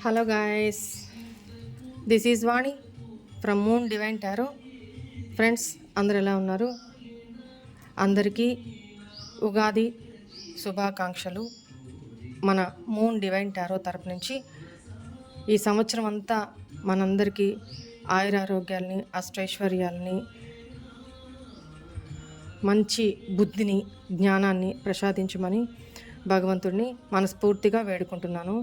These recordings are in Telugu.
Hello guys, this is Vani from moon divine tarot. Friends, అందరు ఎలా ఉన్నారు? అందరికీ ఉగాది శుభాకాంక్షలు. మన మూన్ డివైన్ టారో తరపు నుంచి ఈ సంవత్సరం అంతా మనందరికీ ఆయురారోగ్యాల్ని, అష్టైశ్వర్యాలని, మంచి బుద్ధిని, జ్ఞానాన్ని ప్రసాదించమని భగవంతుడిని మనస్ఫూర్తిగా వేడుకుంటున్నాను.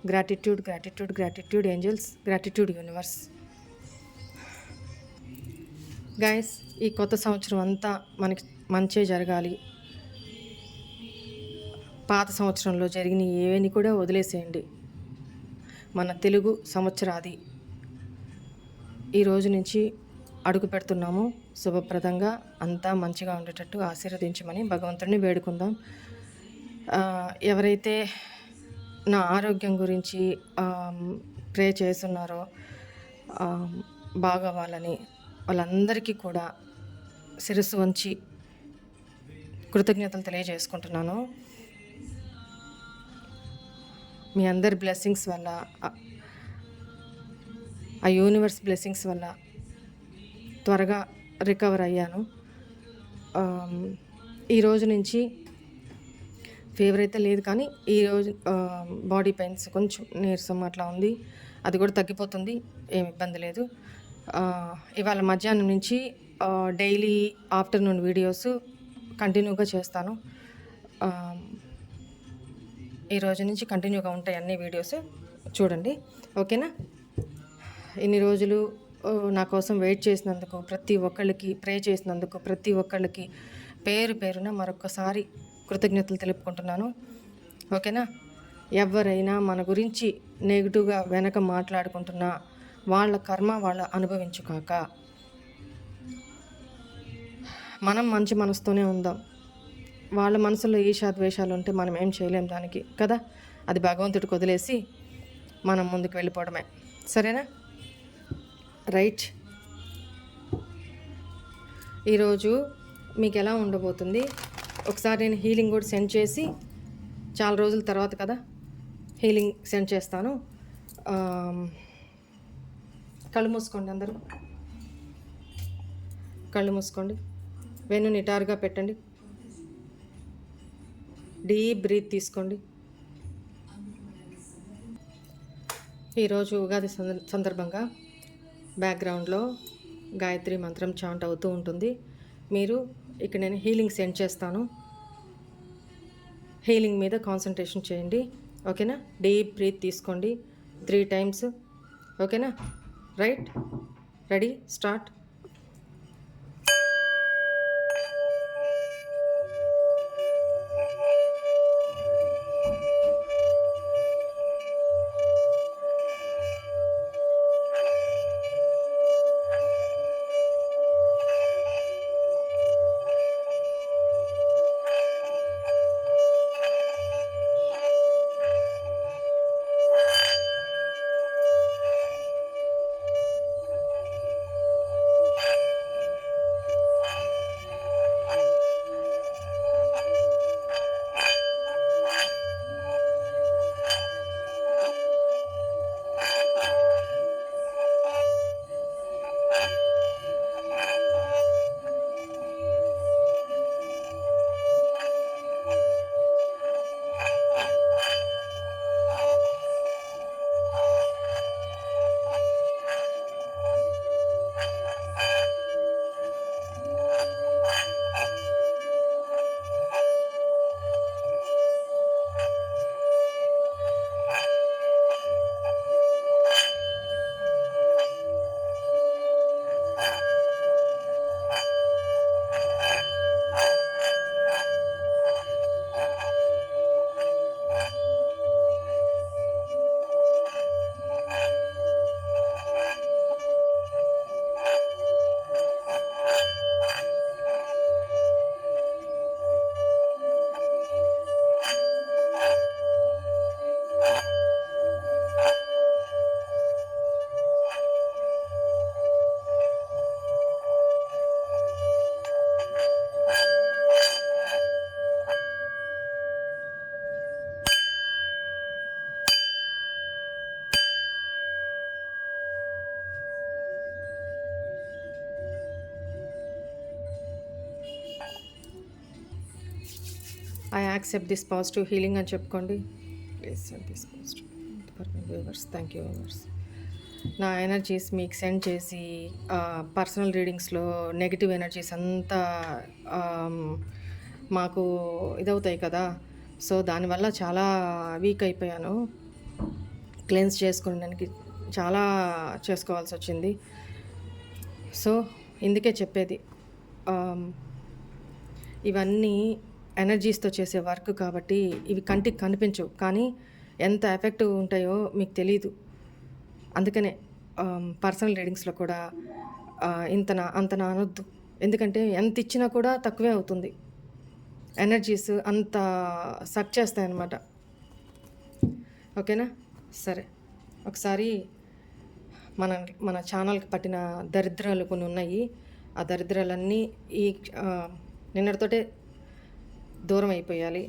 Gratitude, gratitude, gratitude angels, gratitude universe. Guys, ఈ కొత్త సంవత్సరం అంతా మనకి మంచే జరగాలి. పాత సంవత్సరంలో జరిగిన ఏవని కూడా వదిలేసేయండి. మన తెలుగు సంవత్సరాది ఈ రోజు నుంచి అడుగు పెడుతున్నాము. శుభప్రదంగా అంతా మంచిగా ఉండేటట్టు ఆశీర్వదించమని భగవంతుడిని వేడుకుందాం. ఎవరైతే నా ఆరోగ్యం గురించి ప్రే చేస్తున్నారో బాగవ్వాలని, వాళ్ళందరికీ కూడా శిరస్సు వంచి కృతజ్ఞతలు తెలియజేసుకుంటున్నాను. మీ అందరి బ్లెస్సింగ్స్ వల్ల, ఆ యూనివర్స్ బ్లెస్సింగ్స్ వల్ల త్వరగా రికవర్ అయ్యాను. ఈరోజు నుంచి ఫీవర్ అయితే లేదు, కానీ ఈరోజు బాడీ పెయిన్స్, కొంచెం నీరసం అట్లా ఉంది. అది కూడా తగ్గిపోతుంది, ఏం ఇబ్బంది లేదు. ఇవాళ మధ్యాహ్నం నుంచి డైలీ ఆఫ్టర్నూన్ వీడియోస్ కంటిన్యూగా చేస్తాను. ఈరోజు నుంచి కంటిన్యూగా ఉంటాయి అన్ని వీడియోస్, చూడండి, ఓకేనా? ఇన్ని రోజులు నా కోసం వెయిట్ చేసినందుకు, ప్రతి ఒక్కళ్ళకి ప్రే చేసినందుకు, ప్రతి ఒక్కళ్ళకి పేరు పేరున మరొకసారి కృతజ్ఞతలు తెలుపుకుంటున్నాను, ఓకేనా? ఎవరైనా మన గురించి నెగిటివ్గా వెనక మాట్లాడుకుంటున్నా వాళ్ళ కర్మ వాళ్ళ అనుభవించుకాక. మనం మంచి మనసుతోనే ఉందాం. వాళ్ళ మనసులో ఈర్ష్యాద్వేషాలు ఉంటే మనం ఏం చేయలేం దానికి, కదా? అది భగవంతుడికి వదిలేసి మనం ముందుకు వెళ్ళిపోవడమే, సరేనా? రైట్. ఈరోజు మీకు ఎలా ఉండబోతుంది, ఒకసారి నేను హీలింగ్ కూడా సెండ్ చేసి, చాలా రోజుల తర్వాత కదా హీలింగ్ సెండ్ చేస్తాను. కళ్ళు మూసుకోండి, అందరూ కళ్ళు మూసుకోండి. వెన్ను నిటారుగా పెట్టండి. డీప్ బ్రీత్ తీసుకోండి. ఈరోజు ఉగాది సందర్భంగా బ్యాక్గ్రౌండ్లో గాయత్రి మంత్రం చాంట్ అవుతూ ఉంటుంది. మీరు ఇక్కడ నేను హీలింగ్ సెండ్ చేస్తాను, హీలింగ్ మీద కాన్సన్ట్రేషన్ చేయండి, ఓకేనా? డీప్ బ్రీత్ తీసుకోండి 3 times, ఓకేనా? Right, ready, start. I accept this positive healing అని చెప్పుకోండి. Please send this positive for my viewers. Thank you viewers. నా ఎనర్జీస్ మీకు సెండ్ చేసి పర్సనల్ రీడింగ్స్లో నెగిటివ్ ఎనర్జీస్ అంతా మాకు ఇదవుతాయి కదా, సో దానివల్ల చాలా వీక్ అయిపోయాను. క్లెన్స్ చేసుకోవడానికి చాలా చేసుకోవాల్సి వచ్చింది. సో ఇందుకే చెప్పేది, ఇవన్నీ ఎనర్జీస్తో చేసే వర్క్ కాబట్టి ఇవి కంటికి కనిపించవు, కానీ ఎంత ఎఫెక్టివ్ ఉంటాయో మీకు తెలీదు. అందుకనే పర్సనల్ రీడింగ్స్లో కూడా అంతనా అనొద్దు, ఎందుకంటే ఎంత ఇచ్చినా కూడా తక్కువే అవుతుంది. ఎనర్జీస్ అంత సక్ చేస్తాయన్నమాట. ఓకేనా? సరే, ఒకసారి మన మన ఛానల్కి పట్టిన దరిద్రాలు కొన్ని ఉన్నాయి. ఆ దరిద్రాలన్నీ ఈ నిన్నటితోటే దూరం అయిపోయాలి.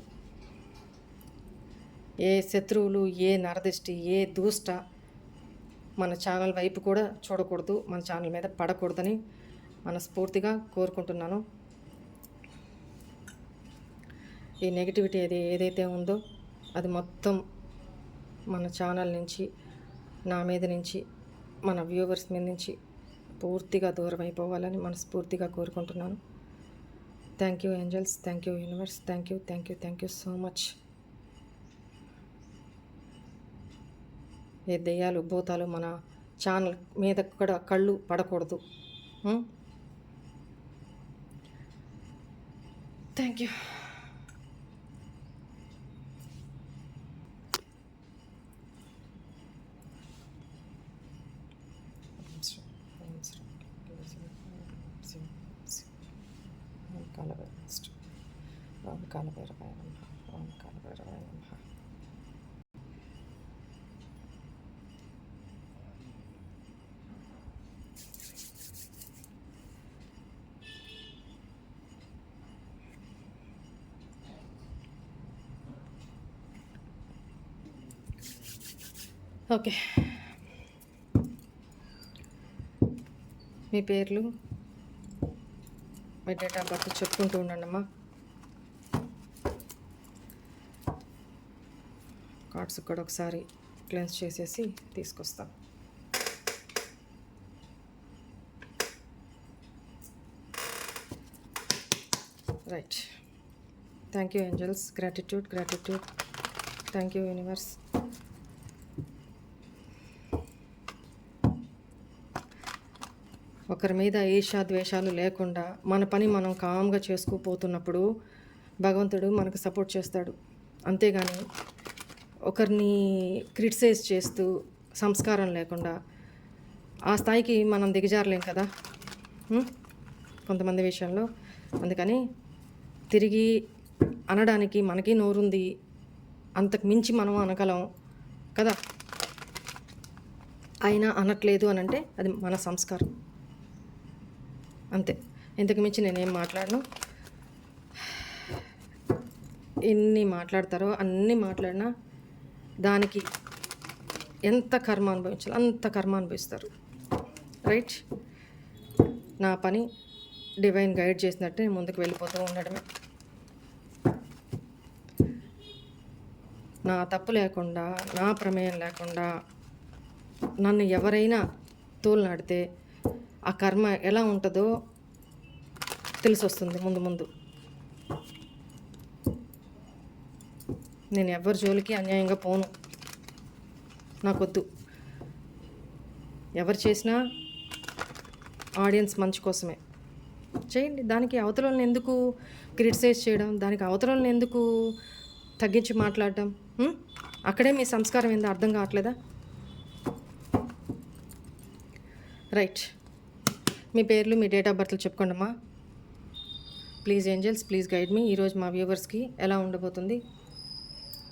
ఏ శత్రువులు, ఏ నరదిష్టి, ఏ దూష్ట మన ఛానల్ వైపు కూడా చూడకూడదు, మన ఛానల్ మీద పడకూడదని మనస్ఫూర్తిగా కోరుకుంటున్నాను. ఈ నెగిటివిటీ ఏదైతే ఉందో అది మొత్తం మన ఛానల్ నుంచి, నా మీద నుంచి, మన వ్యూవర్స్ మీద నుంచి పూర్తిగా దూరం అయిపోవాలని మనస్ఫూర్తిగా కోరుకుంటున్నాను. Thank you angels, thank you universe, thank you so much. ఏ దెయ్యాలు, భూతాలు మన ఛానల్ మీద కూడా కళ్ళు పడకూడదు. Thank you. ఓకే, మీ పేర్లు, మీ డేట్ ఆఫ్ బర్త్ చెప్పుకుంటూ ఉండండి అమ్మా. కార్డ్స్ కూడా ఒకసారి క్లెన్స్ చేసేసి తీసుకొస్తాం. Right. Thank you angels, gratitude. Thank you universe. ఒకరి మీద ఈర్ష్య ద్వేషాలు లేకుండా మన పని మనం కామ్గా చేసుకుపోతున్నప్పుడు భగవంతుడు మనకు సపోర్ట్ చేస్తాడు. అంతేగాని ఒకరిని క్రిటిసైజ్ చేస్తూ సంస్కారం లేకుండా ఆ స్థాయికి మనం దిగజారలేం కదా కొంతమంది విషయంలో. అందుకని తిరిగి అనడానికి మనకి నోరుంది, అంతకు మించి మనం అనగలం కదా. అయినా అనట్లేదు అని అంటే అది మన సంస్కారం, అంతే. ఇంతకు మించి నేనేం మాట్లాడను. ఎన్ని మాట్లాడతారో అన్నీ మాట్లాడినా దానికి ఎంత కర్మ అనుభవించాలో అంత కర్మ అనుభవిస్తారు. రైట్. నా పని డివైన్ గైడ్ చేసినట్టే ముందుకు వెళ్ళిపోతూ ఉండడమే. నా తప్పు లేకుండా, నా ప్రమేయం లేకుండా నన్ను ఎవరైనా తోలునాడితే ఆ కర్మ ఎలా ఉంటుందో తెలిసి వస్తుంది ముందు ముందు. నేను ఎవరి జోలికి అన్యాయంగా పోను, నాకొద్దు. ఎవరు చేసినా ఆడియన్స్ మంచి కోసమే చేయండి. దానికి అవతలని ఎందుకు క్రిటిసైజ్ చేయడం, దానికి అవతలని ఎందుకు తగ్గించి మాట్లాడటం? అక్కడే మీ సంస్కారం ఏందో అర్థం కావట్లేదా? రైట్. మీ పేర్లు, మీ డేట్ ఆఫ్ బర్త్లు చెప్పుకోండి అమ్మా. ప్లీజ్ ఏంజల్స్, ప్లీజ్ గైడ్ మీ. ఈరోజు మా వ్యూవర్స్కి ఎలా ఉండబోతుంది,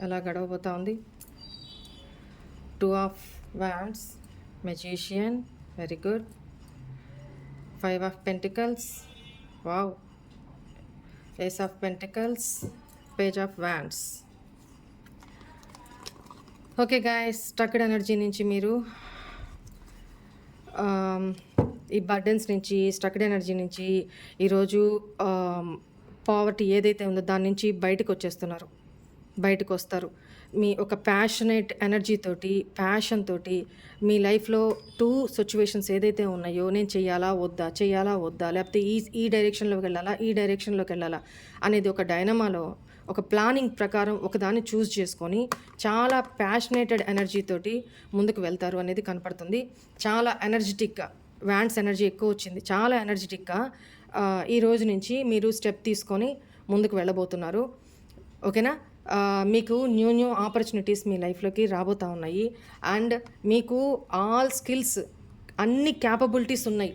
ఎలా గడవబోతా ఉంది? 2 of Wands, Magician, very good. 5 of Pentacles, wow. Ace of Pentacles, Page of Wands. Okay guys, stuck energy నుంచి మీరు ఈ బర్డెన్స్ నుంచి, స్ట్రక్డ్ ఎనర్జీ నుంచి ఈరోజు పావర్టీ ఏదైతే ఉందో దాని నుంచి బయటకు వచ్చేస్తున్నారు, బయటకు వస్తారు. మీ ఒక ప్యాషనేట్ ఎనర్జీ తోటి, ప్యాషన్ తోటి మీ లైఫ్లో 2 సిచ్యువేషన్స్ ఏదైతే ఉన్నాయో, నేను చెయ్యాలా వద్దా, చెయ్యాలా వద్దా, లేకపోతే ఈ డైరెక్షన్లోకి వెళ్ళాలా, ఈ డైరెక్షన్లోకి వెళ్ళాలా అనేది ఒక డైనమాలో ఒక ప్లానింగ్ ప్రకారం ఒకదాన్ని చూస్ చేసుకొని చాలా ప్యాషనేటెడ్ ఎనర్జీ తోటి ముందుకు వెళ్తారు అనేది కనపడుతుంది. చాలా ఎనర్జెటిక్గా, వ్యాన్స్ ఎనర్జీ ఎక్కువ వచ్చింది, చాలా ఎనర్జెటిక్గా ఈ రోజు నుంచి మీరు స్టెప్ తీసుకొని ముందుకు వెళ్ళబోతున్నారు. ఓకేనా? మీకు న్యూ ఆపర్చునిటీస్ మీ లైఫ్లోకి రాబోతూ ఉన్నాయి. అండ్ మీకు ఆల్ స్కిల్స్, అన్ని క్యాపబిలిటీస్ ఉన్నాయి.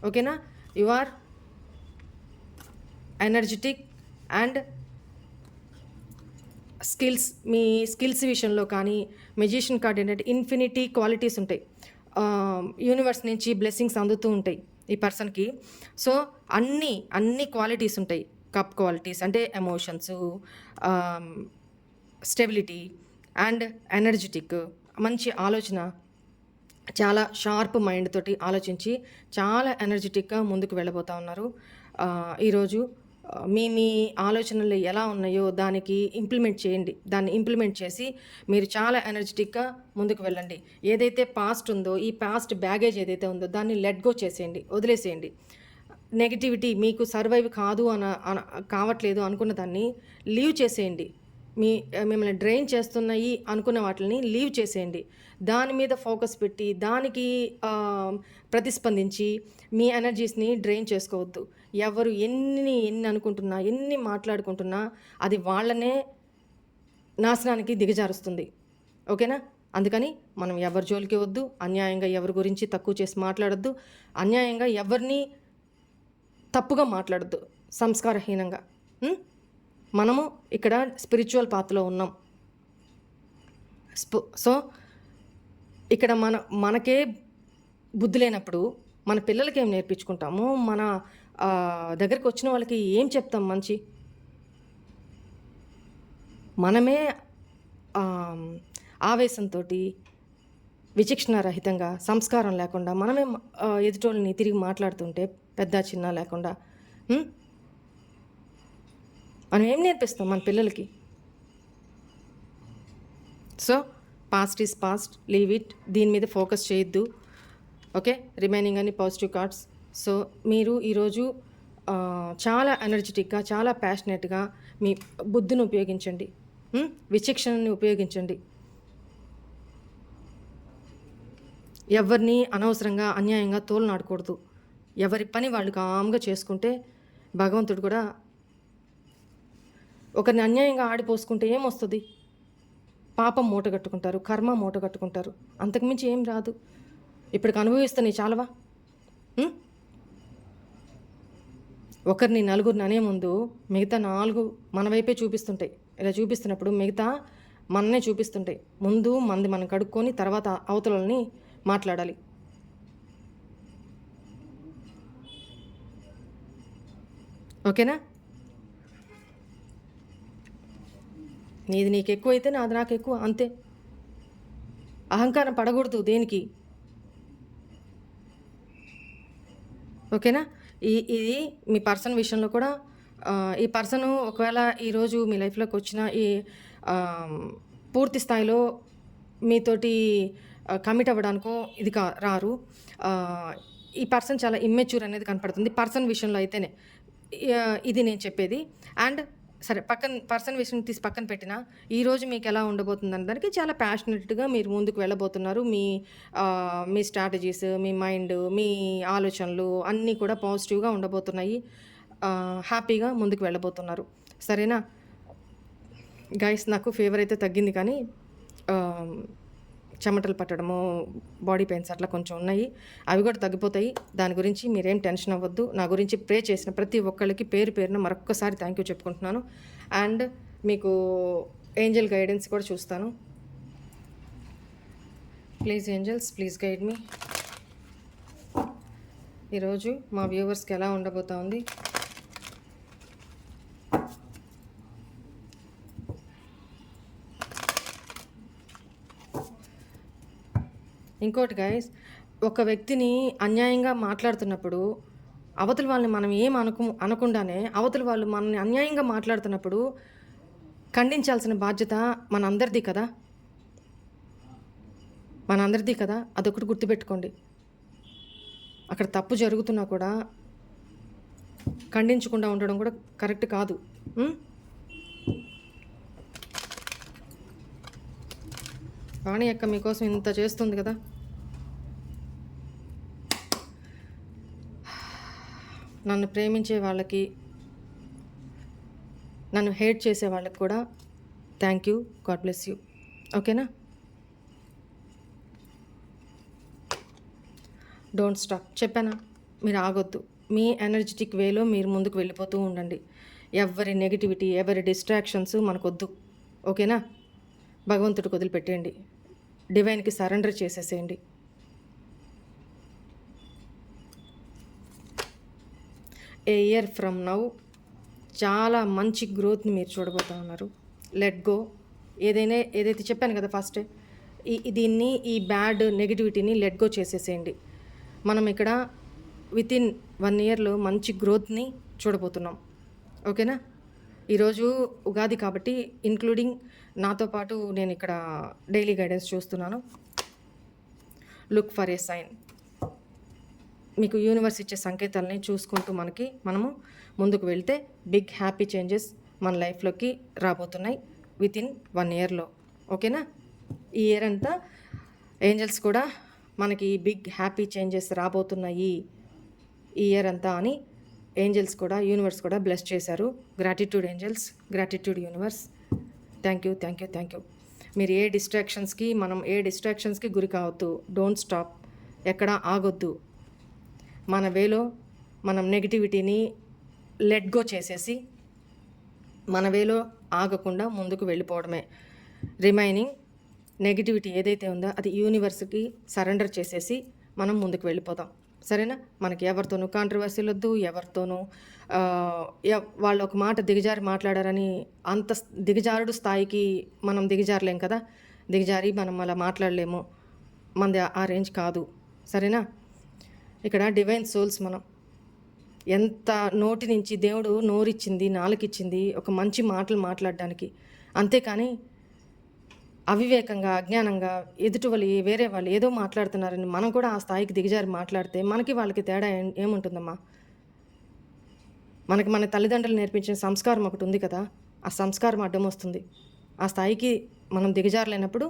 ఓకేనా? You are energetic and skills, మీ స్కిల్స్ విషయంలో కానీ మెజిషియన్ కార్డ్ ఏంటంటే ఇన్ఫినిటీ క్వాలిటీస్ ఉంటాయి. యూనివర్స్ నుంచి బ్లెస్సింగ్స్ అందుతూ ఉంటాయి ఈ పర్సన్కి. సో అన్ని క్వాలిటీస్ ఉంటాయి. కప్ క్వాలిటీస్ అంటే ఎమోషన్స్, స్టెబిలిటీ అండ్ ఎనర్జెటిక్, మంచి ఆలోచన, చాలా షార్ప్ మైండ్ తోటి ఆలోచించి చాలా ఎనర్జెటిక్గా ముందుకు వెళ్ళబోతూ ఉన్నారు. ఈరోజు మీ ఆలోచనలు ఎలా ఉన్నాయో దానికి ఇంప్లిమెంట్ చేయండి. దాన్ని ఇంప్లిమెంట్ చేసి మీరు చాలా ఎనర్జెటిక్గా ముందుకు వెళ్ళండి. ఏదైతే పాస్ట్ ఉందో, ఈ పాస్ట్ బ్యాగేజ్ ఏదైతే ఉందో దాన్ని లెట్ గో చేసేయండి, వదిలేసేయండి. నెగిటివిటీ మీకు సర్వైవ్ కాదు కావట్లేదు అనుకున్న దాన్ని లీవ్ చేసేయండి. మిమ్మల్ని డ్రైన్ చేస్తున్నాయి అనుకున్న వాటిని లీవ్ చేసేయండి. దాని మీద ఫోకస్ పెట్టి దానికి ప్రతిస్పందించి మీ ఎనర్జీస్ని డ్రైన్ చేసుకోవద్దు. ఎవరు ఎన్ని అనుకుంటున్నా, ఎన్ని మాట్లాడుకుంటున్నా అది వాళ్ళనే నాశనానికి దిగజారుస్తుంది. ఓకేనా? అందుకని మనం ఎవరి జోలికి వద్దు, అన్యాయంగా ఎవరి గురించి తక్కువ చేసి మాట్లాడొద్దు, అన్యాయంగా ఎవరిని తప్పుగా మాట్లాడొద్దు, సంస్కారహీనంగా. మనము ఇక్కడ స్పిరిచువల్ పాత్లో ఉన్నాం. సో ఇక్కడ మనకే బుద్ధి లేనప్పుడు మన పిల్లలకి ఏం నేర్పించుకుంటాము, మన దగ్గరికి వచ్చిన వాళ్ళకి ఏం చెప్తాం మంచి? మనమే ఆవేశంతో, విచక్షణారహితంగా, సంస్కారం లేకుండా మనమే ఎదుటోళ్ళని తిరిగి మాట్లాడుతుంటే పెద్ద చిన్న లేకుండా మనం ఏం నేర్పిస్తాం మన పిల్లలకి? So past is past, leave it. దీని మీద ఫోకస్ చేయొద్దు. ఓకే? రిమైనింగ్ అని పాజిటివ్ కార్డ్స్. సో మీరు ఈరోజు చాలా ఎనర్జెటిక్గా, చాలా ప్యాషనేట్గా మీ బుద్ధిని ఉపయోగించండి, విచక్షణని ఉపయోగించండి. ఎవరిని అనవసరంగా అన్యాయంగా తోలనాడకూడదు. ఎవరి పని వాళ్ళు కామ్గా చేసుకుంటే భగవంతుడు కూడా, ఒకరిని అన్యాయంగా ఆడిపోసుకుంటే ఏమొస్తుంది? పాపం మూట కట్టుకుంటారు, కర్మ మూట కట్టుకుంటారు, అంతకుమించి ఏం రాదు. ఇప్పటికి అనుభవిస్తాను చాలవా? ఒకరిని నలుగురిని అనే ముందు మిగతా 4 మన వైపే చూపిస్తుంటాయి. ఇలా చూపిస్తున్నప్పుడు మిగతా మననే చూపిస్తుంటాయి. ముందు మనం కడుక్కొని తర్వాత అవతలని మాట్లాడాలి. ఓకేనా? నీది నీకు ఎక్కువ అయితే నాది నాకు ఎక్కువ, అంతే. అహంకారం పడకూడదు దేనికి. ఓకేనా? ఇది మీ పర్సన్ విషయంలో కూడా, ఈ పర్సను ఒకవేళ ఈరోజు మీ లైఫ్లోకి వచ్చిన ఈ పూర్తి స్థాయిలో మీతోటి కమిట్ అవ్వడానికో ఇది రారు. ఈ పర్సన్ చాలా ఇమ్మెచ్యూర్ అనేది కనపడుతుంది పర్సన్ విషయంలో అయితేనే. ఇది నేను చెప్పేది. అండ్ సరే, పర్సన్ విషయం తీసి పక్కన పెట్టినా ఈరోజు మీకు ఎలా ఉండబోతుంది అనే దానికి చాలా ప్యాషనెట్గా మీరు ముందుకు వెళ్ళబోతున్నారు. మీ స్ట్రాటజీస్, మీ మైండ్, మీ ఆలోచనలు అన్నీ కూడా పాజిటివ్గా ఉండబోతున్నాయి. హ్యాపీగా ముందుకు వెళ్ళబోతున్నారు. సరేనా గైస్? నాకు ఫీవర్ అయితే తగ్గింది, కానీ చెమటలు పట్టడము, బాడీ పెయిన్స్ అట్లా కొంచెం ఉన్నాయి. అవి కూడా తగ్గిపోతాయి. దాని గురించి మీరేం టెన్షన్ అవ్వద్దు. నా గురించి ప్రే చేసిన ప్రతి ఒక్కళ్ళకి పేరు పేరున మరొక్కసారి థ్యాంక్ యూ చెప్పుకుంటున్నాను. అండ్ మీకు ఏంజల్ గైడెన్స్ కూడా చూస్తాను. ప్లీజ్ ఏంజల్స్, ప్లీజ్ గైడ్ మీ. ఈరోజు మా వ్యూవర్స్కి ఎలా ఉండబోతా ఉంది? ఇంకోటి గైస్, ఒక వ్యక్తిని అన్యాయంగా మాట్లాడుతున్నప్పుడు అవతల వాళ్ళని మనం ఏం అనకుండానే అవతల వాళ్ళు మనల్ని అన్యాయంగా మాట్లాడుతున్నప్పుడు ఖండించాల్సిన బాధ్యత మనందరిది కదా, అదొకటి గుర్తుపెట్టుకోండి. అక్కడ తప్పు జరుగుతున్నా కూడా ఖండించకుండా ఉండడం కూడా కరెక్ట్ కాదు. వాణి అక్క మీకోసం ఇంత చేస్తుంది కదా. నన్ను ప్రేమించే వాళ్ళకి, నన్ను హేట్ చేసే వాళ్ళకి కూడా thank you, god bless you. ఓకేనా? Don't stop. చెప్పానా? మీరు ఆగొద్దు. మీ ఎనర్జెటిక్ వేలో మీరు ముందుకు వెళ్ళిపోతూ ఉండండి. ఎవరి నెగిటివిటీ, ఎవరి డిస్ట్రాక్షన్స్ మనకొద్దు. ఓకేనా? భగవంతుడికి వదిలిపెట్టేయండి, డివైన్కి సరెండర్ చేసేసేయండి. ఏ ఇయర్ ఫ్రమ్ నౌ చాలా మంచి గ్రోత్ని మీరు చూడబోతూ ఉన్నారు. Let go. ఏదైతే చెప్పాను కదా ఫస్ట్, దీన్ని, ఈ బ్యాడ్ నెగిటివిటీని లెట్ గో చేసేసేయండి. మనం ఇక్కడ వితిన్ 1 ఇయర్లో మంచి గ్రోత్ని చూడబోతున్నాం. ఓకేనా? ఈరోజు ఉగాది కాబట్టి ఇంక్లూడింగ్ నాతో పాటు నేను ఇక్కడ డైలీ గైడెన్స్ చూస్తున్నాను. Look for a sign. మీకు యూనివర్స్ ఇచ్చే సంకేతాలని చూసుకుంటూ మనము ముందుకు వెళ్తే బిగ్ హ్యాపీ చేంజెస్ మన లైఫ్లోకి రాబోతున్నాయి వితిన్ 1 ఇయర్లో. ఓకేనా? ఈ ఇయర్ అంతా ఏంజల్స్ కూడా మనకి బిగ్ హ్యాపీ చేంజెస్ రాబోతున్నాయి ఈ ఇయర్ అంతా అని ఏంజల్స్ కూడా, యూనివర్స్ కూడా బ్లెస్ చేశారు. Gratitude angels, gratitude universe. Thank you. మీరు ఏ డిస్ట్రాక్షన్స్కి గురి కావద్దు. Don't stop. ఎక్కడ ఆగొద్దు. మన వేలో మనం నెగిటివిటీని లెట్ గో చేసేసి మన వేలో ఆగకుండా ముందుకు వెళ్ళిపోవడమే. రిమైనింగ్ నెగిటివిటీ ఏదైతే ఉందో అది యూనివర్స్కి సరెండర్ చేసేసి మనం ముందుకు వెళ్ళిపోదాం. సరేనా? మనకి ఎవరితోనూ కాంట్రవర్సీలు వద్దు, ఎవరితోనూ వాళ్ళు ఒక మాట దిగజారి మాట్లాడారని అంత దిగజారుడు స్థాయికి మనం దిగజారలేం కదా. దిగజారి మనం అలా మాట్లాడలేము. మనది ఆ రేంజ్ కాదు. సరేనా? ఇక్కడ డివైన్ సోల్స్ మనం. ఎంత నోటి నుంచి దేవుడు నోరిచ్చింది, నాలుకిచ్చింది ఒక మంచి మాటలు మాట్లాడడానికి. అంతేకాని అవివేకంగా, అజ్ఞానంగా వేరే వాళ్ళు ఏదో మాట్లాడుతున్నారని మనం కూడా ఆ స్థాయికి దిగజారి మాట్లాడితే మనకి వాళ్ళకి తేడా ఏముంటుందమ్మా? మనకి మన తల్లిదండ్రులు నేర్పించిన సంస్కారం ఒకటి ఉంది కదా, ఆ సంస్కారం అడ్డం వస్తుంది. ఆ స్థాయికి మనం దిగజారలేనప్పుడు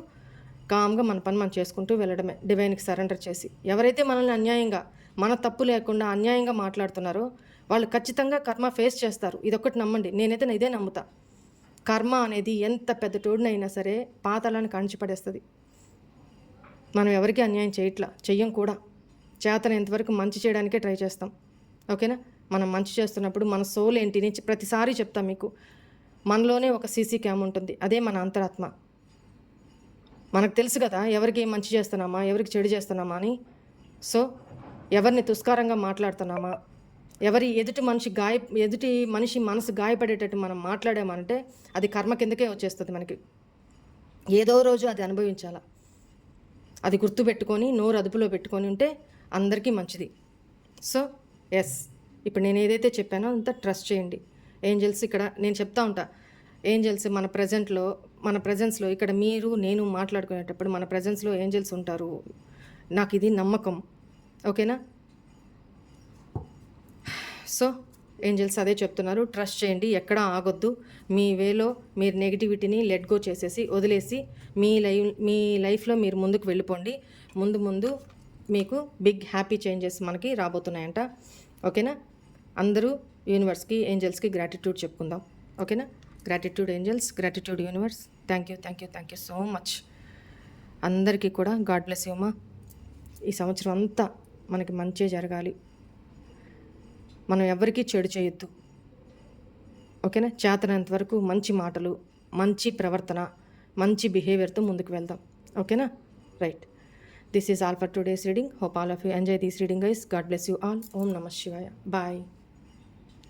కామ్గా మన పని మనం చేసుకుంటూ వెళ్ళడమే, డివైన్కి సరెండర్ చేసి. ఎవరైతే మనల్ని అన్యాయంగా, మన తప్పు లేకుండా అన్యాయంగా మాట్లాడుతున్నారో వాళ్ళు ఖచ్చితంగా కర్మ ఫేస్ చేస్తారు. ఇదొక్కటి నమ్మండి. నేనైతే ఇదే నమ్ముతా. కర్మ అనేది ఎంత పెద్ద టోడినైనా సరే పాతాళాన్ని కాంచిపడేస్తుంది. మనం ఎవరికి అన్యాయం చెయ్యం కూడా. చేతనంతవరకు మంచి చేయడానికే ట్రై చేస్తాం. ఓకేనా? మనం మంచి చేస్తున్నప్పుడు మన సోల్ ఏంటిని ప్రతిసారి చెప్తాం మీకు. మనలోనే ఒక సీసీ క్యామ్ ఉంటుంది, అదే మన అంతరాత్మ. మనకు తెలుసు కదా ఎవరికి ఏం మంచి చేస్తున్నామా, ఎవరికి చెడు చేస్తున్నామా అని. సో ఎవరిని తుస్కారంగా మాట్లాడుతున్నామా, ఎదుటి మనిషి మనసు గాయపడేటట్టు మనం మాట్లాడామంటే అది కర్మ కిందకే వచ్చేస్తుంది మనకి. ఏదో రోజు అది అనుభవించాలా. అది గుర్తుపెట్టుకొని నోరు అదుపులో పెట్టుకొని ఉంటే అందరికీ మంచిది. సో ఎస్, ఇప్పుడు నేను ఏదైతే చెప్పానో అంతా ట్రస్ట్ చేయండి. ఏంజల్స్ ఇక్కడ నేను చెప్తా ఉంటా, ఏంజల్స్ మన ప్రజెన్స్లో ఇక్కడ మీరు నేను మాట్లాడుకునేటప్పుడు మన ప్రజెన్స్లో ఏంజల్స్ ఉంటారు. నాకు ఇది నమ్మకం. ఓకేనా? సో ఏంజల్స్ అదే చెప్తున్నారు, ట్రస్ట్ చేయండి, ఎక్కడా ఆగొద్దు. మీ వేలో మీరు నెగిటివిటీని లెట్ గో చేసేసి వదిలేసి మీ లైఫ్లో మీరు ముందుకు వెళ్ళిపోండి. ముందు మీకు బిగ్ హ్యాపీ చేంజెస్ మనకి రాబోతున్నాయంట. ఓకేనా? అందరూ యూనివర్స్కి, ఏంజల్స్కి గ్రాటిట్యూడ్ చెప్పుకుందాం. ఓకేనా? Gratitude angels, gratitude universe. Thank you so much. అందరికీ కూడా గాడ్ బ్లెస్ యూ అమ్మా. ఈ సంవత్సరం అంతా మనకి మంచి జరగాలి. మనం ఎవరికీ చెడు చేయొద్దు. ఓకేనా? చేతనంత వరకు మంచి మాటలు, మంచి ప్రవర్తన, మంచి బిహేవియర్తో ముందుకు వెళ్దాం. ఓకేనా? Right. This is all for today's reading. Hope all of you enjoy this reading guys. God bless you all. ఓం నమః శివాయ. బాయ్.